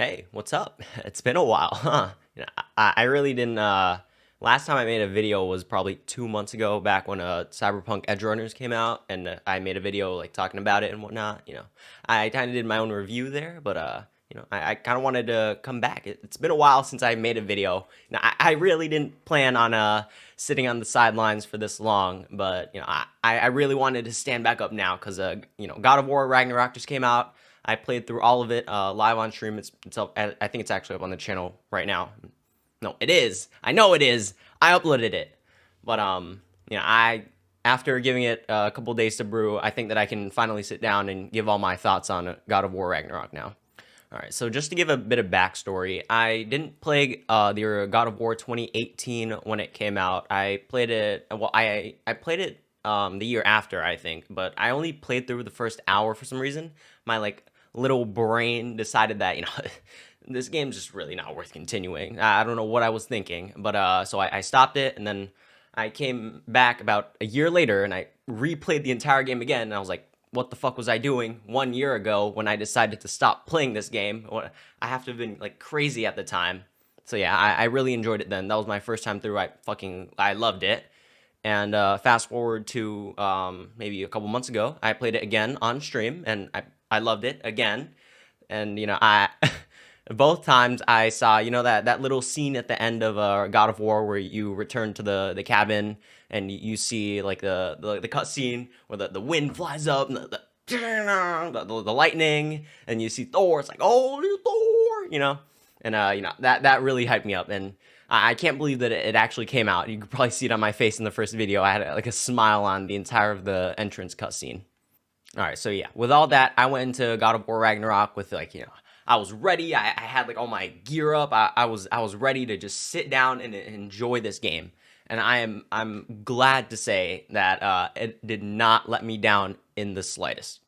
Hey, what's up? It's been a while, huh? I really didn't. Last time I made a video was probably 2 months ago, back when Cyberpunk Edge Runners came out, and I made a video like talking about it and whatnot. I kind of did my own review there, but I kind of wanted to come back. It's been a while since I made a video. I really didn't plan on sitting on the sidelines for this long, but I really wanted to stand back up now because God of War Ragnarok just came out. I played through all of it live on stream. It's up, I think it's actually up on the channel right now. No, it is. I know it is. I uploaded it, but I after giving it a couple days to brew, I think that I can finally sit down and give all my thoughts on God of War Ragnarok now. All right, so just to give a bit of backstory, I didn't play the God of War 2018 when it came out. I played it. Well, I played it the year after, I think, but I only played through the first hour for some reason. My little brain decided that this game's just really not worth continuing. I don't know what I was thinking, but so I stopped it, and then I came back about a year later and I replayed the entire game again, and I was like, what the fuck was I doing 1 year ago when I decided to stop playing this game? I have to have been like crazy at the time. So yeah, I really enjoyed it then. That was my first time through. I loved it. And fast forward to maybe a couple months ago, I played it again on stream, and I loved it again. And I both times I saw that little scene at the end of God of War where you return to the cabin and you see like the cutscene where the wind flies up and the lightning, and you see Thor. It's like, oh, Thor. And that really hyped me up, and I can't believe that it actually came out. You could probably see it on my face in the first video. I had like a smile on the entire of the entrance cutscene. All right, so yeah, with all that, I went into God of War Ragnarok with I was ready. I had like all my gear up. I was ready to just sit down and enjoy this game. And I'm glad to say that it did not let me down in the slightest.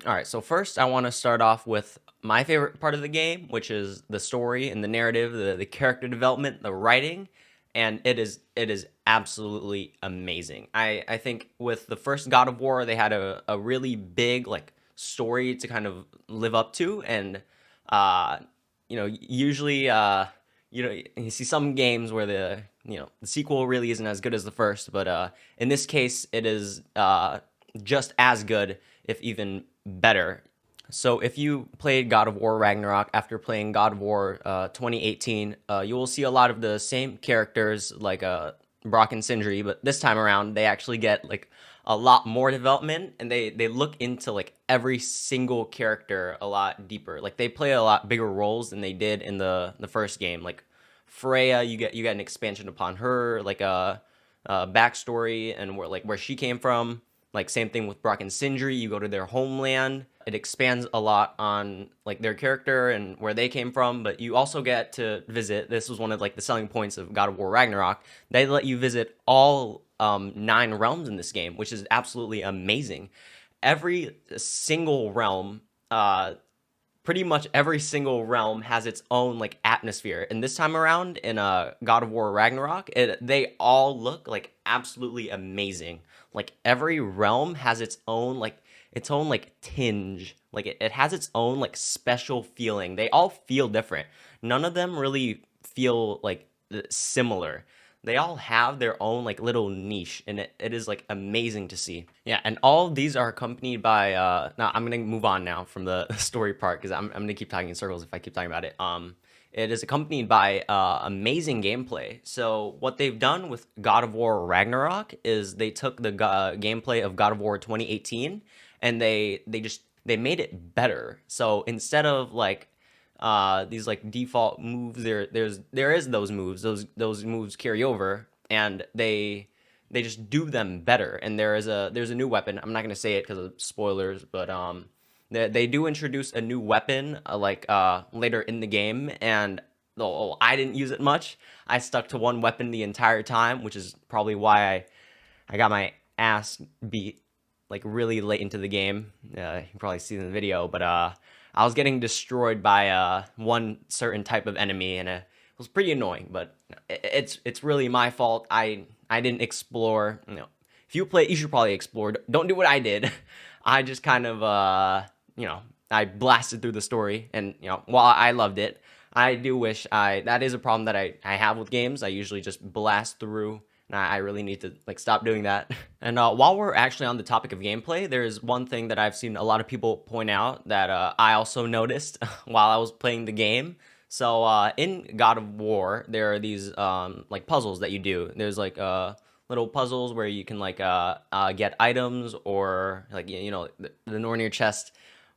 All right, so first I want to start off with my favorite part of the game, which is the story and the narrative, the character development, the writing, and it is absolutely amazing. I think with the first God of War, they had a really big like story to kind of live up to, and usually you see some games where the sequel really isn't as good as the first, but in this case it is just as good, if even better. So if you played God of War Ragnarok after playing God of War 2018, you will see a lot of the same characters like Brock and Sindri, but this time around they actually get like a lot more development, and they look into like every single character a lot deeper. Like they play a lot bigger roles than they did in the first game. Like Freya, you get an expansion upon her, like a backstory and where she came from. Like same thing with Brock and Sindri, you go to their homeland. It expands a lot on like their character and where they came from, but you also get to visit. This was one of like the selling points of God of War Ragnarok. They let you visit all 9 realms in this game, which is absolutely amazing. Every single realm, pretty much every single realm has its own like atmosphere. And this time around in God of War Ragnarok, they all look like absolutely amazing. Like every realm has its own tinge. Like it has its own like special feeling. They all feel different. None of them really feel like similar. They all have their own like little niche, and it is like amazing to see. Yeah, and all of these are accompanied by now I'm gonna move on now from the story part because I'm gonna keep talking in circles if I keep talking about it. It is accompanied by amazing gameplay. So what they've done with God of War Ragnarok is they took the gameplay of God of War 2018, and they made it better. So instead of like these like default moves, there is those moves. Those moves carry over, and they just do them better. And there's a new weapon. I'm not gonna say it because of spoilers, but they do introduce a new weapon later in the game, and though I didn't use it much, I stuck to one weapon the entire time, which is probably why I got my ass beat like really late into the game. You can probably see in the video, but I was getting destroyed by one certain type of enemy, and it was pretty annoying. But it's really my fault. I didn't explore. If you play, you should probably explore. Don't do what I did. I just kind of I blasted through the story, and while I loved it, I do wish that is a problem that I have with games. I usually just blast through, and I really need to like stop doing that. And while we're actually on the topic of gameplay, there's one thing that I've seen a lot of people point out that I also noticed while I was playing the game. So in God of War, there are these like puzzles that you do. There's like little puzzles where you can like get items, or like the Nornir chest,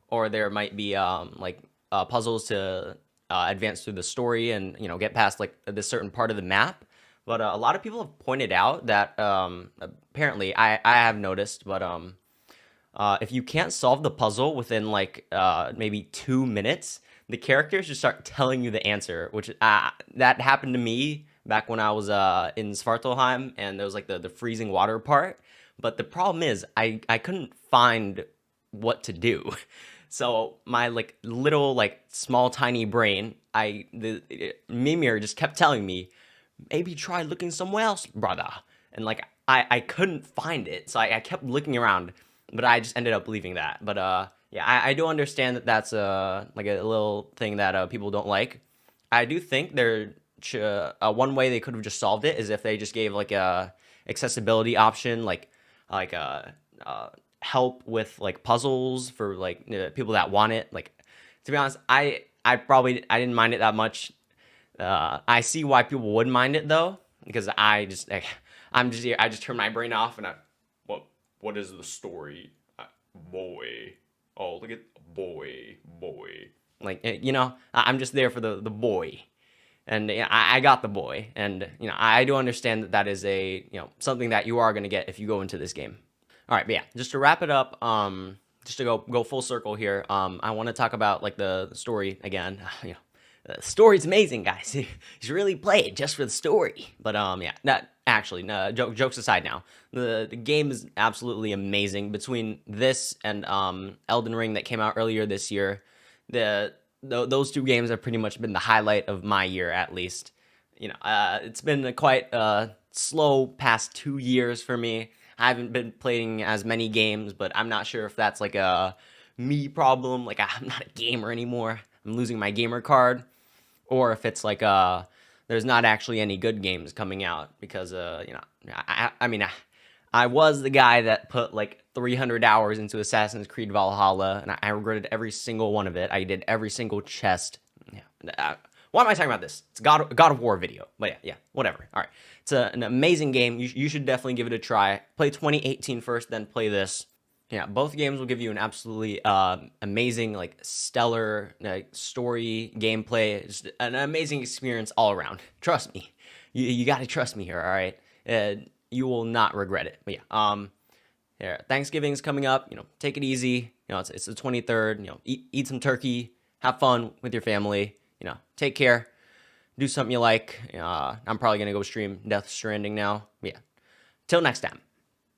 or there might be like puzzles to advance through the story and get past like this certain part of the map. But a lot of people have pointed out that apparently I have noticed, but if you can't solve the puzzle within like maybe 2 minutes, the characters just start telling you the answer, which that happened to me back when I was in Svartalheim, and there was like the freezing water part. But the problem is I couldn't find what to do. So my like little like small tiny brain, Mimir just kept telling me, maybe try looking somewhere else, brother. And like I couldn't find it, so I kept looking around, but I just ended up leaving that. But yeah, I do understand that that's like a little thing that people don't like. I do think one way they could have just solved it is if they just gave like a accessibility option, like help with like puzzles for like people that want it. Like, to be honest, I didn't mind it that much. I see why people would mind it though, because I'm just here. I just turn my brain off, and what is the story, boy? Oh, look at boy. Like I'm just there for the boy, and I got the boy, and I do understand that is a something that you are gonna get if you go into this game. All right, but yeah, just to wrap it up, just to go full circle here, I want to talk about like the story again. The story's amazing, guys. You should really play it just for the story. But yeah, not actually. No, jokes aside now, the game is absolutely amazing. Between this and Elden Ring that came out earlier this year, those two games have pretty much been the highlight of my year, at least. It's been a quite slow past 2 years for me. I haven't been playing as many games, but I'm not sure if that's like a me problem, like I'm not a gamer anymore, I'm losing my gamer card, or if it's like there's not actually any good games coming out, because I mean I was the guy that put like 300 hours into Assassin's Creed Valhalla, and I regretted every single one of it. I did every single chest. Yeah. Why am I talking about this? It's God of War video. But yeah, whatever. All right. It's an amazing game. You should definitely give it a try. Play 2018 first, then play this. Yeah, both games will give you an absolutely amazing, like stellar story, gameplay, just an amazing experience all around. Trust me. You got to trust me here, all right? You will not regret it. But yeah, Thanksgiving's coming up. Take it easy. It's the 23rd. Eat some turkey. Have fun with your family. Take care, do something you like. I'm probably going to go stream Death Stranding now. Yeah. Till next time.